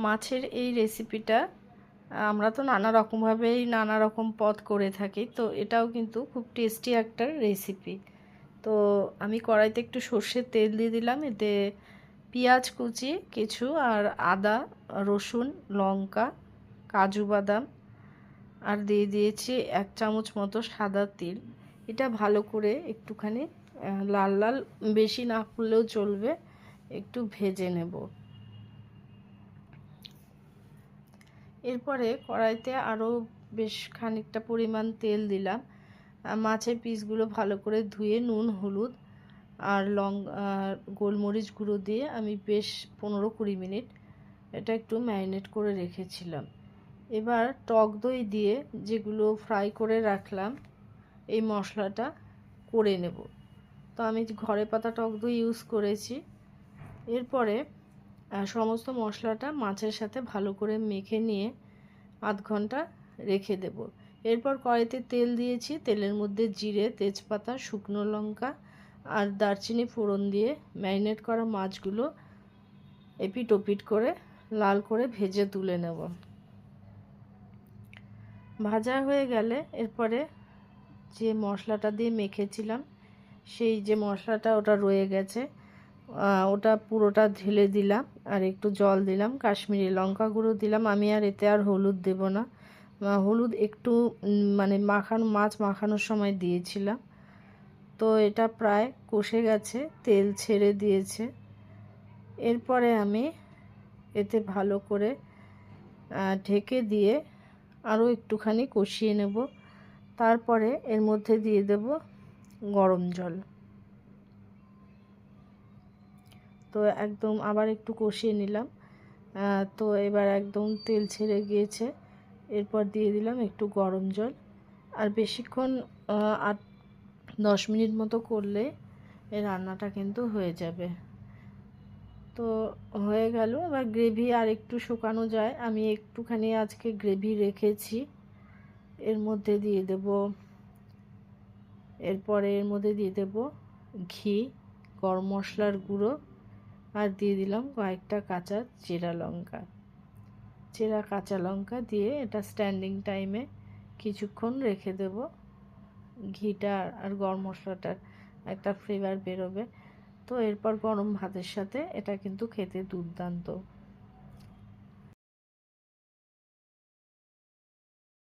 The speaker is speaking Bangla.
মাছের এই রেসিপিটা আমরা তো নানা রকমভাবেই নানা রকম পদ করে থাকি, তো এটাও কিন্তু খুব টেস্টি একটা রেসিপি। তো আমি কড়াইতে একটু সর্ষের তেল দিয়ে দিলাম, এতে পেঁয়াজ কুচি কিছু আর আদা, রসুন, লঙ্কা, কাজু বাদাম আর দিয়ে দিয়েছি 1 চামচ মতো সাদা তিল। এটা ভালো করে একটুখানি লাল লাল, বেশি না করলেও চলবে, একটু ভেজে নেব। এরপরে কড়াইতে আরও বেশ খানিকটা পরিমাণ তেল দিলাম। মাছের পিসগুলো ভালো করে ধুয়ে নুন, হলুদ আর গোলমরিচ গুঁড়ো দিয়ে আমি বেশ 15-20 মিনিট এটা একটু ম্যারিনেট করে রেখেছিলাম। এবার টক দই দিয়ে যেগুলো ফ্রাই করে রাখলাম এই মশলাটা করে নেব। তো আমি ঘরে পাতা টক দই ইউজ করেছি। এরপরে সমস্ত মশলাটা মাছের সাথে ভালো করে মেখে নিয়ে আধ ঘন্টা রেখে দেব। এরপর কড়াইতে তেল দিয়েছি, তেলের মধ্যে জিরে, তেজপাতা, শুকনো লঙ্কা আর দারচিনি ফোড়ন দিয়ে ম্যারিনেট করা মাছগুলো এপিট ওপিট করে লাল করে ভেজে তুলে নেব। ভাজা হয়ে গেলে এরপরে যে মশলাটা দিয়ে মেখেছিলাম, সেই যে মশলাটা ওটা রয়ে গেছে, ওটা পুরোটা ঢেলে দিলাম আর একটু জল দিলাম, কাশ্মীরি লঙ্কা গুঁড়ো দিলাম। আমি আর এতে আর হলুদ দেব না, হলুদ একটু মানে মাছ মাখানোর সময় দিয়েছিলাম। তো এটা প্রায় কষে গেছে, তেল ছেড়ে দিয়েছে। এরপরে আমি এতে ভালো করে ঢেকে দিয়ে আরও একটুখানি কষিয়ে নেব। তারপরে এর মধ্যে দিয়ে দেব গরম জল। তো একদম আবার একটু কষিয়ে নিলাম। তো এবার একদম তেল ছেড়ে গিয়েছে। এরপর দিয়ে দিলাম একটু গরম জল। আর বেশিক্ষণ 8-10 মিনিট মতো করলে এই রান্নাটা কিন্তু হয়ে যাবে। তো হয়ে গেল। এবার গ্রেভি আর একটু শুকানো যায়, আমি একটুখানি আজকে গ্রেভি রেখেছি। এর মধ্যে দিয়ে দেব, এরপরে এর মধ্যে দিয়ে দেব ঘি, গরম মশলার গুঁড়ো আর দিয়ে দিলাম কয়েকটা কাঁচা চেরা কাঁচা লঙ্কা দিয়ে এটা স্ট্যান্ডিং টাইমে কিছুক্ষণ রেখে দেব। ঘিটা আর গরম মশলাটার একটা ফ্লেভার বেরোবে। তো এরপর গরম ভাতের সাথে এটা কিন্তু খেতে দুর্দান্ত।